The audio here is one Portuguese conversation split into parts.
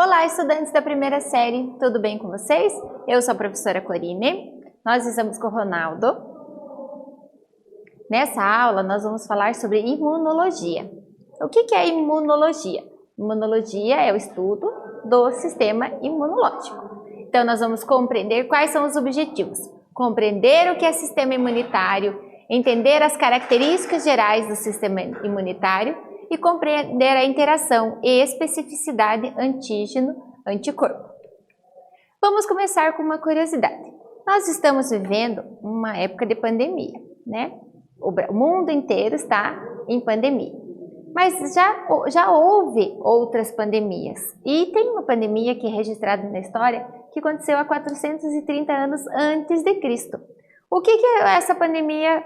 Olá, estudantes da primeira série, tudo bem com vocês? Eu sou a professora Corine, nós estamos com o Ronaldo. Nessa aula, nós vamos falar sobre imunologia. O que é imunologia? Imunologia é o estudo do sistema imunológico. Então, nós vamos compreender quais são os objetivos. Compreender o que é sistema imunitário, entender as características gerais do sistema imunitário e compreender a interação e especificidade antígeno-anticorpo. Vamos começar com uma curiosidade. Nós estamos vivendo uma época de pandemia, né? O mundo inteiro está em pandemia. Mas já houve outras pandemias. E tem uma pandemia que é registrada na história que aconteceu há 430 anos antes de Cristo. O que essa pandemia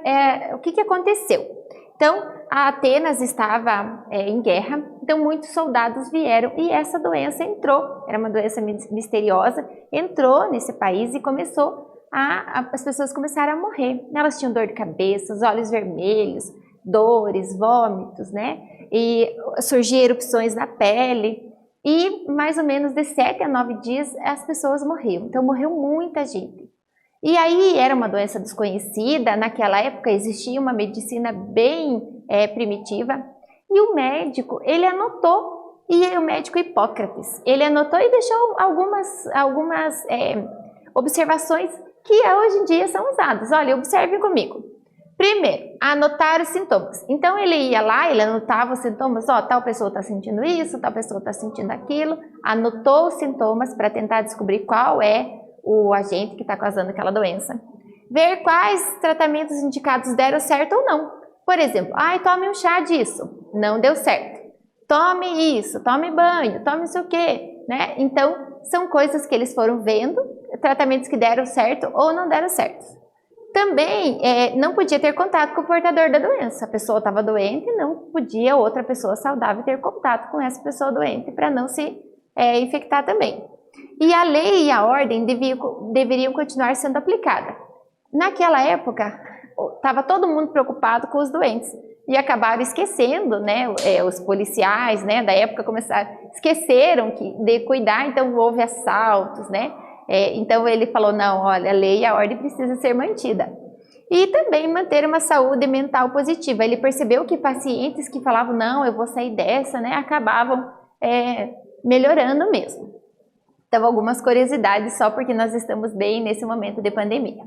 o que aconteceu? Então, a Atenas estava em guerra, então muitos soldados vieram e essa doença entrou, era uma doença misteriosa, entrou nesse país e as pessoas começaram a morrer. Elas tinham dor de cabeça, os olhos vermelhos, dores, vômitos, né? E surgiam erupções na pele e mais ou menos de 7 a 9 dias as pessoas morriam. Então morreu muita gente. E aí era uma doença desconhecida, naquela época existia uma medicina bem primitiva e o médico, ele anotou, e o médico Hipócrates, ele anotou e deixou algumas observações que hoje em dia são usadas. Olha, observe comigo. Primeiro, anotar os sintomas. Então ele ia lá, ele anotava os sintomas, ó, tal pessoa está sentindo isso, tal pessoa está sentindo aquilo, anotou os sintomas para tentar descobrir qual é o agente que está causando aquela doença. Ver quais tratamentos indicados deram certo ou não. Por exemplo, tome um chá disso, não deu certo. Tome isso, tome banho, tome não sei o quê, né? Então, são coisas que eles foram vendo, tratamentos que deram certo ou não deram certo. Também, não podia ter contato com o portador da doença. A pessoa estava doente, não podia outra pessoa saudável ter contato com essa pessoa doente para não se infectar também. E a lei e a ordem deveriam continuar sendo aplicadas. Naquela época, estava todo mundo preocupado com os doentes e acabaram esquecendo, né, os policiais, né, da época esqueceram de cuidar, então houve assaltos, né, então ele falou, não, olha, a lei e a ordem precisam ser mantida. E também manter uma saúde mental positiva. Ele percebeu que pacientes que falavam, não, eu vou sair dessa, né, acabavam melhorando mesmo. Então, algumas curiosidades só porque nós estamos bem nesse momento de pandemia.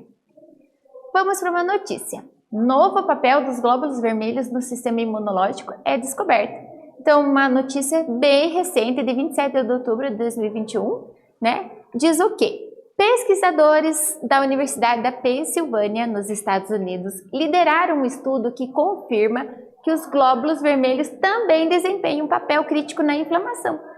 Vamos para uma notícia. Novo papel dos glóbulos vermelhos no sistema imunológico é descoberto. Então, uma notícia bem recente, de 27 de outubro de 2021, né? Diz o quê? Pesquisadores da Universidade da Pensilvânia, nos Estados Unidos, lideraram um estudo que confirma que os glóbulos vermelhos também desempenham um papel crítico na inflamação,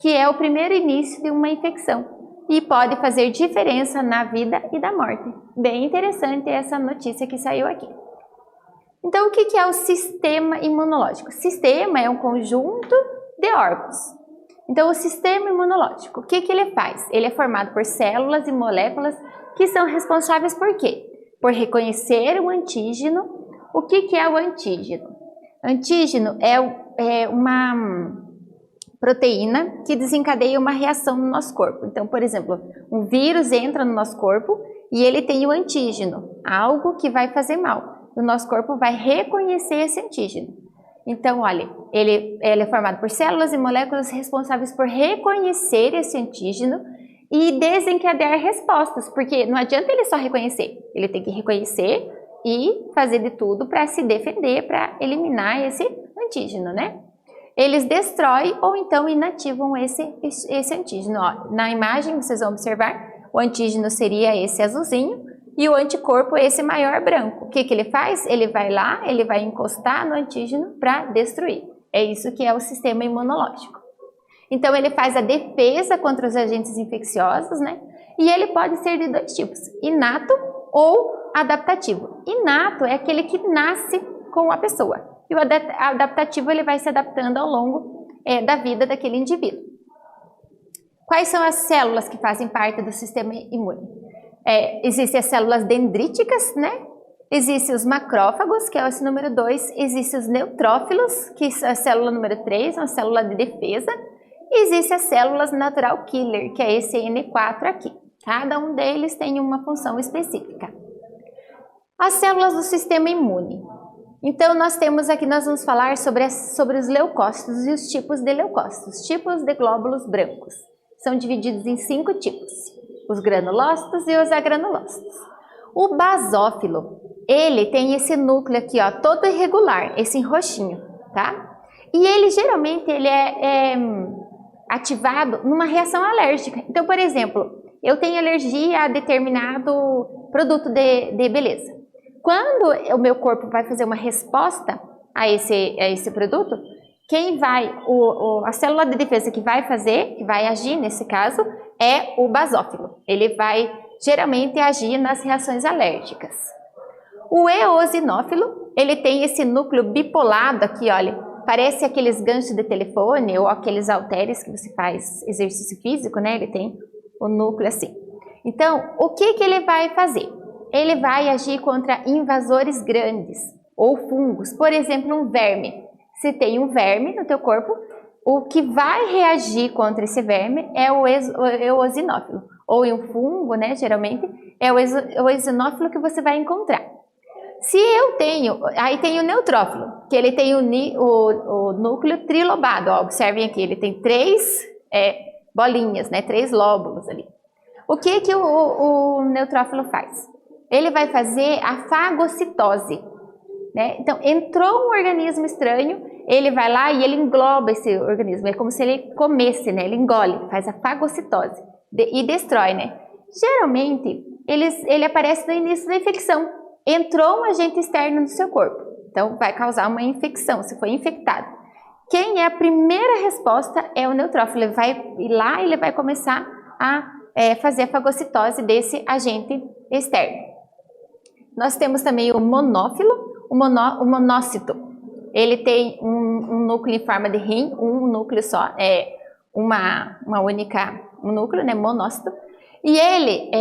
que é o primeiro início de uma infecção e pode fazer diferença na vida e da morte. Bem interessante essa notícia que saiu aqui. Então, o que é o sistema imunológico? O sistema é um conjunto de órgãos. Então, o sistema imunológico, o que ele faz? Ele é formado por células e moléculas que são responsáveis por quê? Por reconhecer o antígeno. O que é o antígeno? Antígeno é uma proteína que desencadeia uma reação no nosso corpo. Então, por exemplo, um vírus entra no nosso corpo e ele tem o antígeno, algo que vai fazer mal. O nosso corpo vai reconhecer esse antígeno. Então, olha, ele é formado por células e moléculas responsáveis por reconhecer esse antígeno e desencadear respostas, porque não adianta ele só reconhecer, ele tem que reconhecer e fazer de tudo para se defender, para eliminar esse antígeno, né? Eles destroem ou então inativam esse antígeno. Ó, na imagem vocês vão observar, o antígeno seria esse azulzinho e o anticorpo esse maior branco. O que ele faz? Ele vai lá, ele vai encostar no antígeno para destruir. É isso que é o sistema imunológico. Então ele faz a defesa contra os agentes infecciosos, né? E ele pode ser de dois tipos, inato ou adaptativo. Inato é aquele que nasce com a pessoa. E o adaptativo ele vai se adaptando ao longo da vida daquele indivíduo. Quais são as células que fazem parte do sistema imune? Existem as células dendríticas, né? Existem os macrófagos, que é esse número 2. Existem os neutrófilos, que é a célula número 3, uma célula de defesa. Existem as células natural killer, que é esse N4 aqui. Cada um deles tem uma função específica. As células do sistema imune. Então, nós vamos falar sobre os leucócitos e os tipos de leucócitos, tipos de glóbulos brancos. São divididos em 5 tipos, os granulócitos e os agranulócitos. O basófilo, ele tem esse núcleo aqui, ó, todo irregular, esse em roxinho, tá? E ele, geralmente, ele é ativado numa reação alérgica. Então, por exemplo, eu tenho alergia a determinado produto de beleza. Quando o meu corpo vai fazer uma resposta a esse produto, a célula de defesa que vai agir nesse caso, é o basófilo. Ele vai geralmente agir nas reações alérgicas. O eosinófilo, ele tem esse núcleo bipolado aqui, olha, parece aqueles ganchos de telefone ou aqueles halteres que você faz exercício físico, né? Ele tem o núcleo assim. Então, o que ele vai fazer? Ele vai agir contra invasores grandes ou fungos, por exemplo, um verme. Se tem um verme no teu corpo, o que vai reagir contra esse verme é o eosinófilo. Ou um fungo, né, geralmente, é o eosinófilo que você vai encontrar. Se eu tenho, aí tem o neutrófilo, que ele tem o núcleo trilobado, ó, observem aqui, ele tem 3 bolinhas, né, 3 lóbulos ali. O que o neutrófilo faz? Ele vai fazer a fagocitose, né? Então, entrou um organismo estranho, ele vai lá e ele engloba esse organismo, é como se ele comesse, né? Ele engole, faz a fagocitose e destrói, né? Geralmente, ele aparece no início da infecção. Entrou um agente externo no seu corpo, então vai causar uma infecção, se foi infectado. Quem é a primeira resposta é o neutrófilo, ele vai ir lá e ele vai começar a fazer a fagocitose desse agente externo. Nós temos também o monófilo, o monócito. Ele tem um núcleo em forma de rim, um núcleo só, um núcleo, né, monócito. E ele,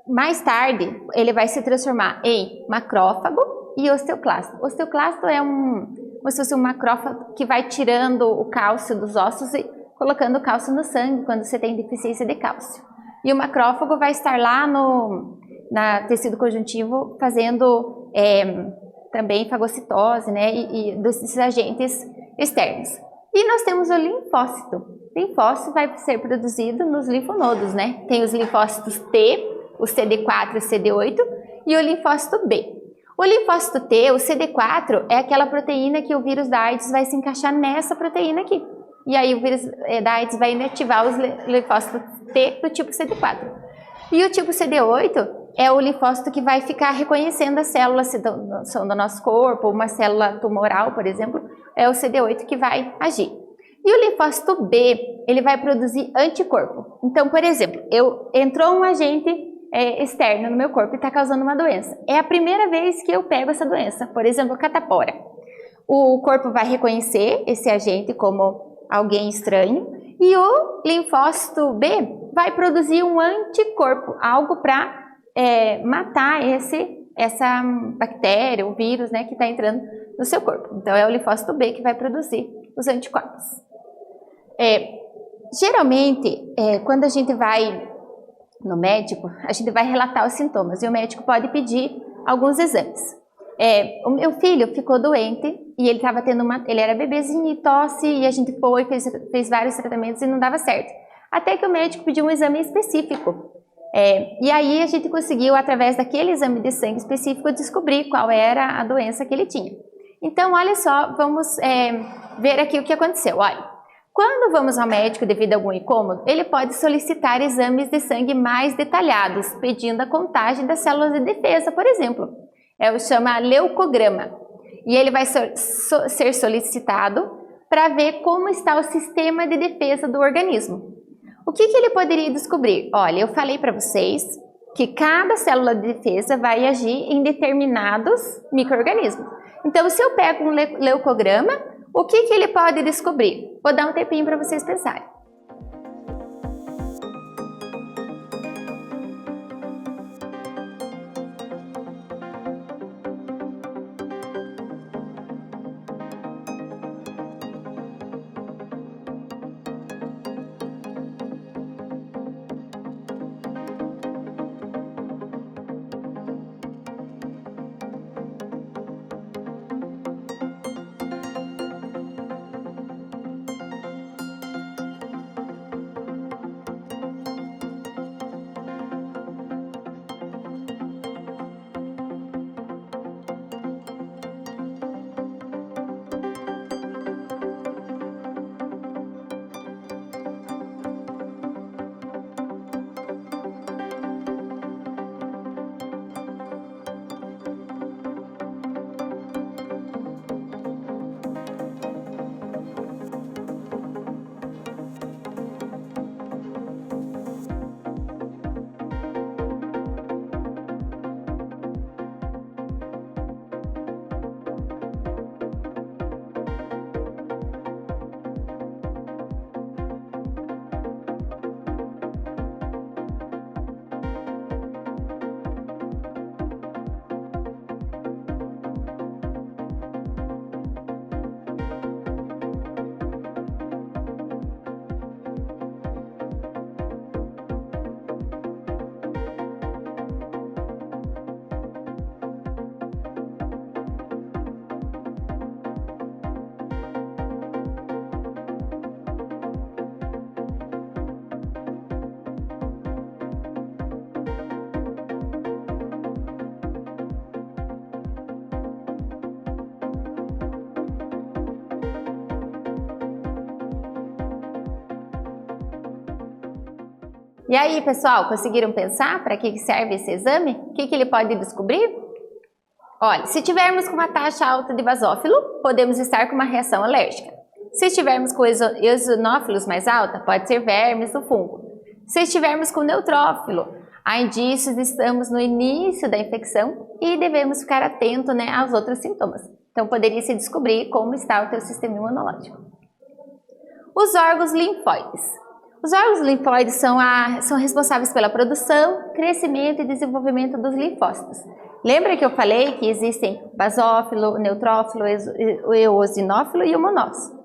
mais tarde, ele vai se transformar em macrófago e osteoclasto. Osteoclasto é como se fosse um macrófago que vai tirando o cálcio dos ossos e colocando o cálcio no sangue quando você tem deficiência de cálcio. E o macrófago vai estar lá no tecido conjuntivo fazendo também fagocitose, né, e desses agentes externos. E nós temos o linfócito. O linfócito vai ser produzido nos linfonodos, né? Tem os linfócitos T, o CD4 e o CD8, e o linfócito B. O linfócito T, o CD4, é aquela proteína que o vírus da AIDS vai se encaixar nessa proteína aqui. E aí o vírus da AIDS vai inativar os linfócitos T do tipo CD4. E o tipo CD8 é o linfócito que vai ficar reconhecendo as células são do nosso corpo, uma célula tumoral, por exemplo, é o CD8 que vai agir. E o linfócito B, ele vai produzir anticorpo. Então, por exemplo, entrou um agente externo no meu corpo e está causando uma doença. É a primeira vez que eu pego essa doença, por exemplo, catapora. O corpo vai reconhecer esse agente como alguém estranho e o linfócito B vai produzir um anticorpo, algo para matar essa bactéria, o vírus, né, que está entrando no seu corpo. Então, é o linfócito B que vai produzir os anticorpos. Geralmente, quando a gente vai no médico, a gente vai relatar os sintomas e o médico pode pedir alguns exames. O meu filho ficou doente e ele estava ele era bebezinho e tosse e a gente fez vários tratamentos e não dava certo. Até que o médico pediu um exame específico. E aí a gente conseguiu, através daquele exame de sangue específico, descobrir qual era a doença que ele tinha. Então, olha só, vamos ver aqui o que aconteceu. Olha, quando vamos ao médico devido a algum incômodo, ele pode solicitar exames de sangue mais detalhados, pedindo a contagem das células de defesa, por exemplo. Chama leucograma. E ele vai ser solicitado para ver como está o sistema de defesa do organismo. O que ele poderia descobrir? Olha, eu falei para vocês que cada célula de defesa vai agir em determinados micro-organismos. Então, se eu pego um leucograma, o que ele pode descobrir? Vou dar um tempinho para vocês pensarem. E aí, pessoal, conseguiram pensar para que serve esse exame? O que ele pode descobrir? Olha, se tivermos com uma taxa alta de basófilo, podemos estar com uma reação alérgica. Se estivermos com eosinófilos mais alta, pode ser vermes ou fungo. Se estivermos com neutrófilo, há indícios de estamos no início da infecção e devemos ficar atento, né, aos outros sintomas. Então, poderia se descobrir como está o teu sistema imunológico. Os órgãos linfóides. Os órgãos linfóides são responsáveis pela produção, crescimento e desenvolvimento dos linfócitos. Lembra que eu falei que existem basófilo, neutrófilo, eosinófilo e o monócito?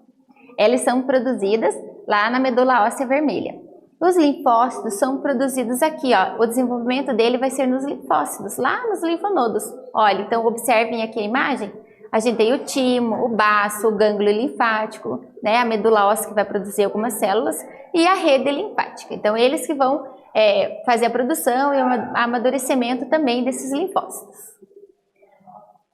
Elas são produzidas lá na medula óssea vermelha. Os linfócitos são produzidos aqui, ó. O desenvolvimento dele vai ser nos linfócitos, lá nos linfonodos. Olha, então observem aqui a imagem. A gente tem o timo, o baço, o gânglio linfático, né? A medula óssea que vai produzir algumas células e a rede linfática. Então, eles que vão fazer a produção e o amadurecimento também desses linfócitos.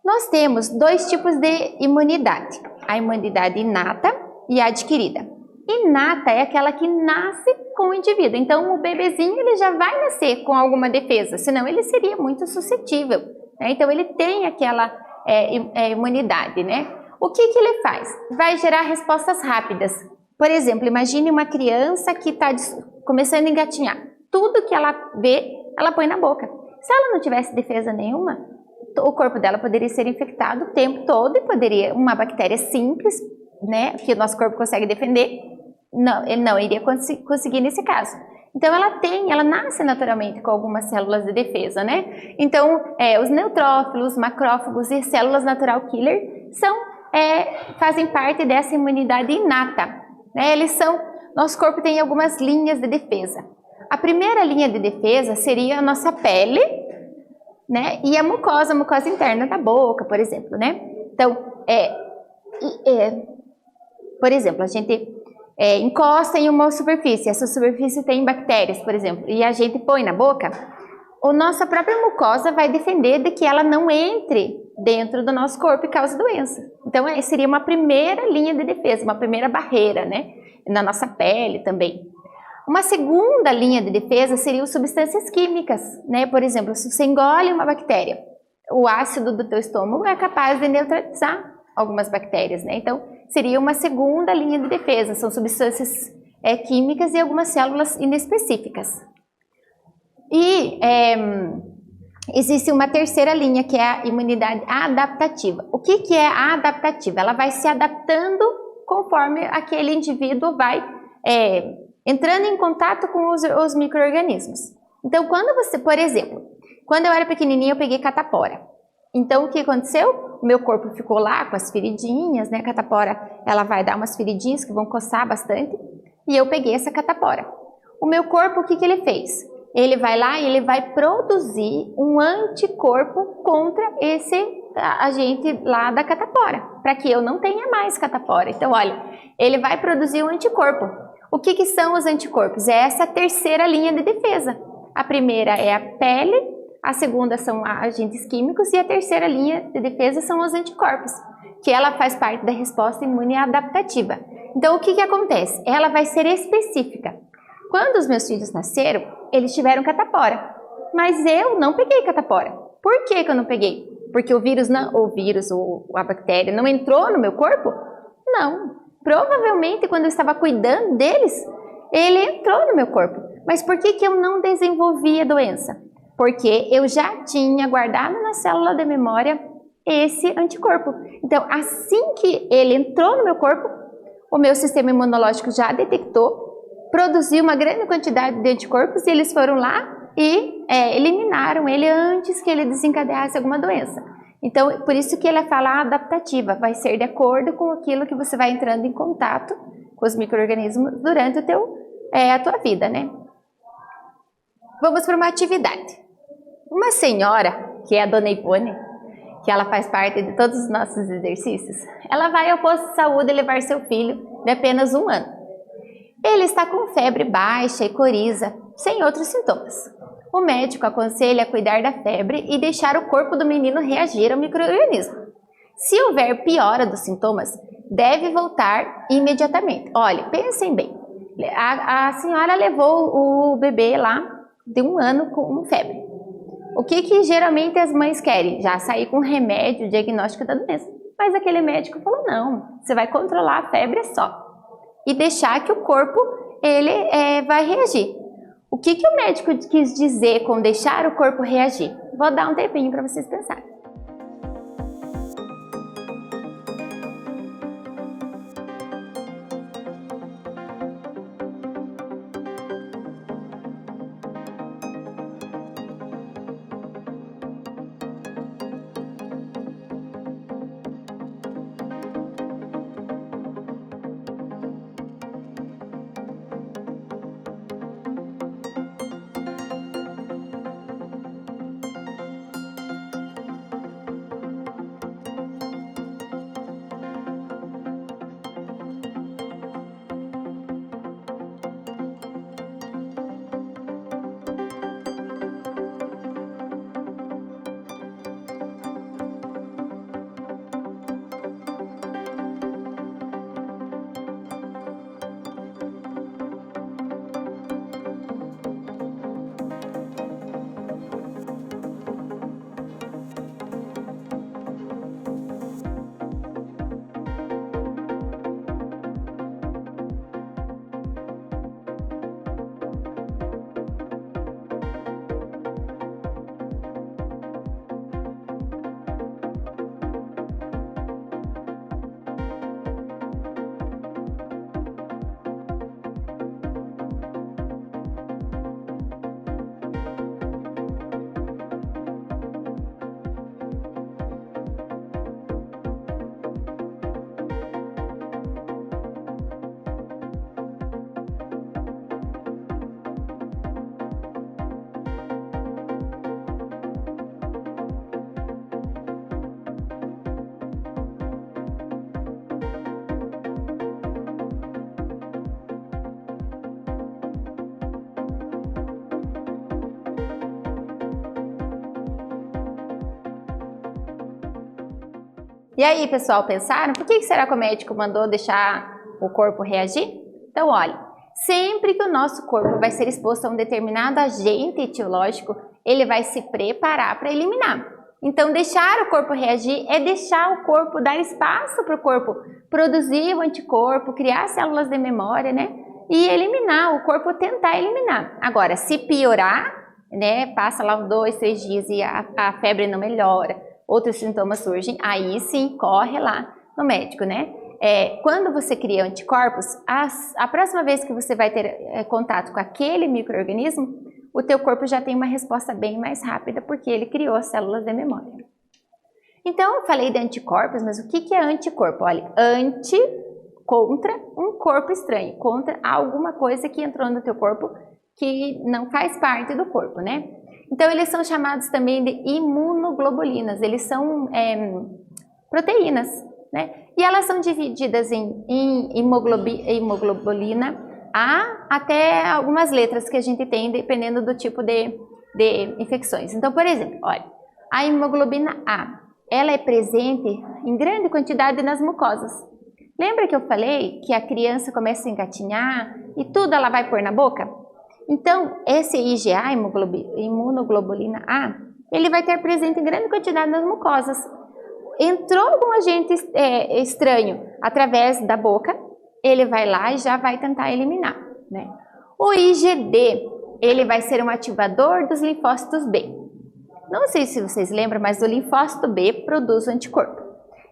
Nós temos dois tipos de imunidade. A imunidade inata e adquirida. Inata é aquela que nasce com o indivíduo. Então, o bebezinho ele já vai nascer com alguma defesa, senão ele seria muito suscetível, né? Então, ele tem aquela imunidade, né? O que ele faz? Vai gerar respostas rápidas. Por exemplo, imagine uma criança que está começando a engatinhar. Tudo que ela vê, ela põe na boca. Se ela não tivesse defesa nenhuma, o corpo dela poderia ser infectado o tempo todo e poderia, uma bactéria simples, né, que o nosso corpo consegue defender, não, ele não iria conseguir nesse caso. Então, ela nasce naturalmente com algumas células de defesa, né? Então, os neutrófilos, macrófagos e células natural killer fazem parte dessa imunidade inata, né? Nosso corpo tem algumas linhas de defesa. A primeira linha de defesa seria a nossa pele, né? E a mucosa interna da boca, por exemplo, né? Então, por exemplo, a gente encosta em uma superfície, essa superfície tem bactérias, por exemplo, e a gente põe na boca, a nossa própria mucosa vai defender de que ela não entre dentro do nosso corpo e cause doença. Então, seria uma primeira linha de defesa, uma primeira barreira, né? Na nossa pele também. Uma segunda linha de defesa seriam substâncias químicas, né? Por exemplo, se você engole uma bactéria, o ácido do teu estômago é capaz de neutralizar algumas bactérias, né? Então, seria uma segunda linha de defesa, são substâncias químicas e algumas células inespecíficas. E existe uma terceira linha, que é a imunidade adaptativa. O que é a adaptativa? Ela vai se adaptando conforme aquele indivíduo vai entrando em contato com os micro-organismos. Então, quando você, por exemplo, quando eu era pequenininha, eu peguei catapora. Então, o que aconteceu? O meu corpo ficou lá com as feridinhas, né? A catapora, ela vai dar umas feridinhas que vão coçar bastante. E eu peguei essa catapora. O meu corpo, o que ele fez? Ele vai lá e ele vai produzir um anticorpo contra esse agente lá da catapora, para que eu não tenha mais catapora. Então, olha, ele vai produzir um anticorpo. O que são os anticorpos? É essa terceira linha de defesa. A primeira é a pele, a segunda são agentes químicos e a terceira linha de defesa são os anticorpos, que ela faz parte da resposta imune adaptativa. Então, o que acontece? Ela vai ser específica. Quando os meus filhos nasceram, eles tiveram catapora, mas eu não peguei catapora. Por que eu não peguei? Porque o vírus ou a bactéria não entrou no meu corpo? Não. Provavelmente, quando eu estava cuidando deles, ele entrou no meu corpo. Mas por que eu não desenvolvi a doença? Porque eu já tinha guardado na célula de memória esse anticorpo. Então, assim que ele entrou no meu corpo, o meu sistema imunológico já detectou, produziu uma grande quantidade de anticorpos e eles foram lá e eliminaram ele antes que ele desencadeasse alguma doença. Então, por isso que ela fala adaptativa, vai ser de acordo com aquilo que você vai entrando em contato com os micro-organismos durante a tua vida, né? Vamos para uma atividade. Uma senhora, que é a Dona Ivone, que ela faz parte de todos os nossos exercícios, ela vai ao posto de saúde levar seu filho de apenas 1 ano. Ele está com febre baixa e coriza, sem outros sintomas. O médico aconselha cuidar da febre e deixar o corpo do menino reagir ao micro-organismo. Se houver piora dos sintomas, deve voltar imediatamente. Olha, pensem bem. A senhora levou o bebê lá de 1 ano com febre. O que geralmente as mães querem? Já sair com remédio, diagnóstico da doença. Mas aquele médico falou, não, você vai controlar a febre só. E deixar que o corpo, ele vai reagir. O que o médico quis dizer com deixar o corpo reagir? Vou dar um tempinho para vocês pensarem. E aí, pessoal, pensaram? Por que será que o médico mandou deixar o corpo reagir? Então, olha, sempre que o nosso corpo vai ser exposto a um determinado agente etiológico, ele vai se preparar para eliminar. Então, deixar o corpo reagir é deixar o corpo, dar espaço para o corpo produzir o anticorpo, criar células de memória, né? E eliminar, o corpo tentar eliminar. Agora, se piorar, né, passa lá uns 2, 3 dias e a febre não melhora, outros sintomas surgem, aí sim, corre lá no médico, né? Quando você cria anticorpos, a próxima vez que você vai ter contato com aquele micro-organismo, o teu corpo já tem uma resposta bem mais rápida, porque ele criou as células de memória. Então, eu falei de anticorpos, mas o que é anticorpo? Olha, anti contra um corpo estranho, contra alguma coisa que entrou no teu corpo que não faz parte do corpo, né? Então, eles são chamados também de imunoglobulinas, eles são proteínas, né? E elas são divididas em hemoglobina A até algumas letras que a gente tem, dependendo do tipo de infecções. Então, por exemplo, olha, a hemoglobina A, ela é presente em grande quantidade nas mucosas. Lembra que eu falei que a criança começa a engatinhar e tudo ela vai pôr na boca? Então, esse IgA, imunoglobulina A, ele vai ter presente em grande quantidade nas mucosas. Entrou algum agente estranho através da boca, ele vai lá e já vai tentar eliminar, né? O IgD, ele vai ser um ativador dos linfócitos B. Não sei se vocês lembram, mas o linfócito B produz o anticorpo.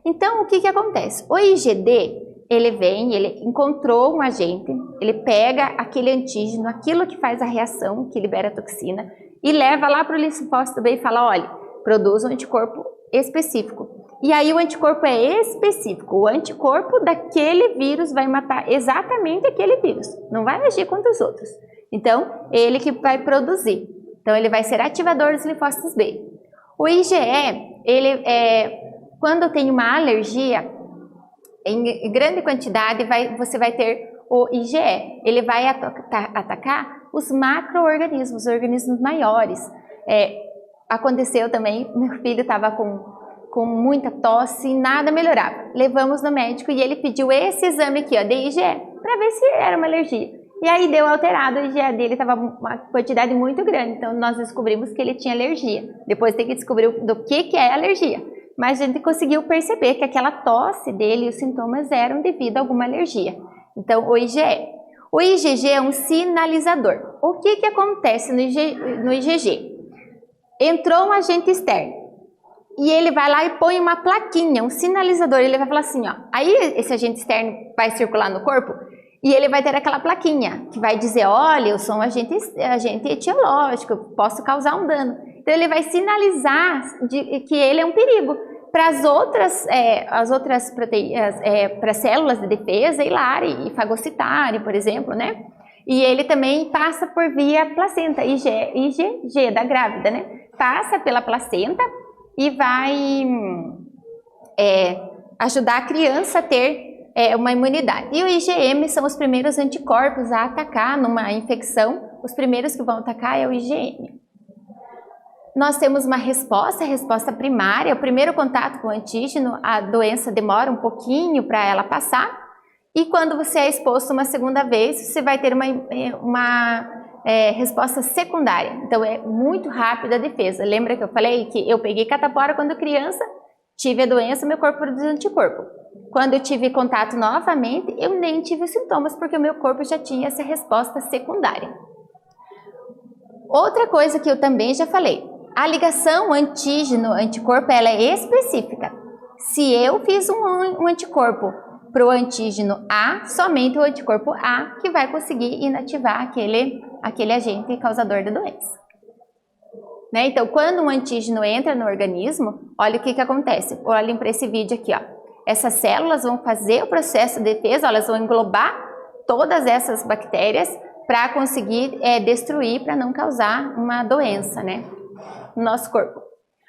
Então, o que acontece? O IgD, ele vem, ele encontrou um agente, ele pega aquele antígeno, aquilo que faz a reação, que libera a toxina, e leva lá para o linfócito B e fala, olha, produz um anticorpo específico. E aí o anticorpo é específico, o anticorpo daquele vírus vai matar exatamente aquele vírus, não vai agir contra os outros. Então, ele que vai produzir. Então, ele vai ser ativador dos linfócitos B. O IgE, ele quando tem uma alergia, em grande quantidade, você vai ter o IgE. Ele vai atacar os macro-organismos, os organismos maiores. Aconteceu também, meu filho estava com muita tosse e nada melhorava. Levamos no médico e ele pediu esse exame aqui, ó, de IgE, para ver se era uma alergia. E aí deu alterado, o IgE dele estava uma quantidade muito grande, então nós descobrimos que ele tinha alergia. Depois tem que descobrir do que é alergia. Mas a gente conseguiu perceber que aquela tosse dele e os sintomas eram devido a alguma alergia. Então, o IgE. O IgG é um sinalizador. O que acontece no IgG? Entrou um agente externo e ele vai lá e põe uma plaquinha, um sinalizador. Ele vai falar assim, ó. Aí esse agente externo vai circular no corpo e ele vai ter aquela plaquinha que vai dizer, olha, eu sou um agente etiológico, posso causar um dano. Então ele vai sinalizar que ele é um perigo para as outras proteínas, para células de defesa ir lá e fagocitarem, por exemplo, né? E ele também passa por via placenta, IgG da grávida, né? Passa pela placenta e vai ajudar a criança a ter uma imunidade. E o IgM são os primeiros anticorpos a atacar numa infecção. Os primeiros que vão atacar é o IgM. Nós temos uma resposta, a resposta primária, o primeiro contato com o antígeno, a doença demora um pouquinho para ela passar, e quando você é exposto uma segunda vez, você vai ter uma resposta secundária. Então é muito rápida a defesa. Lembra que eu falei que eu peguei catapora quando criança, tive a doença, meu corpo produziu anticorpo. Quando eu tive contato novamente, eu nem tive sintomas, porque o meu corpo já tinha essa resposta secundária. Outra coisa que eu também já falei, a ligação antígeno-anticorpo ela é específica. Se eu fiz um anticorpo para o antígeno A, somente o anticorpo A que vai conseguir inativar aquele agente causador da doença. Né? Então, quando um antígeno entra no organismo, olha o que acontece. Olhem para esse vídeo aqui. Ó. Essas células vão fazer o processo de defesa, elas vão englobar todas essas bactérias para conseguir destruir, para não causar uma doença, né, no nosso corpo.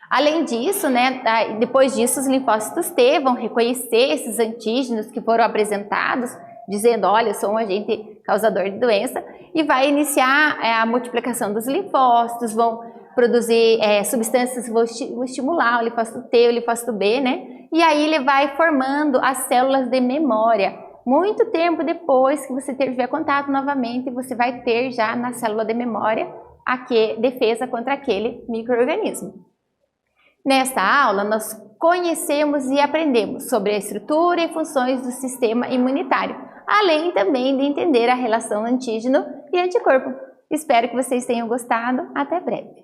Além disso, né, depois disso, os linfócitos T vão reconhecer esses antígenos que foram apresentados, dizendo, olha, eu sou um agente causador de doença, e vai iniciar a multiplicação dos linfócitos, vão produzir substâncias que vão estimular o linfócito T, o linfócito B, né, e aí ele vai formando as células de memória. Muito tempo depois que você tiver contato novamente, você vai ter já na célula de memória defesa contra aquele micro-organismo. Nesta aula, nós conhecemos e aprendemos sobre a estrutura e funções do sistema imunitário, além também de entender a relação antígeno e anticorpo. Espero que vocês tenham gostado. Até breve!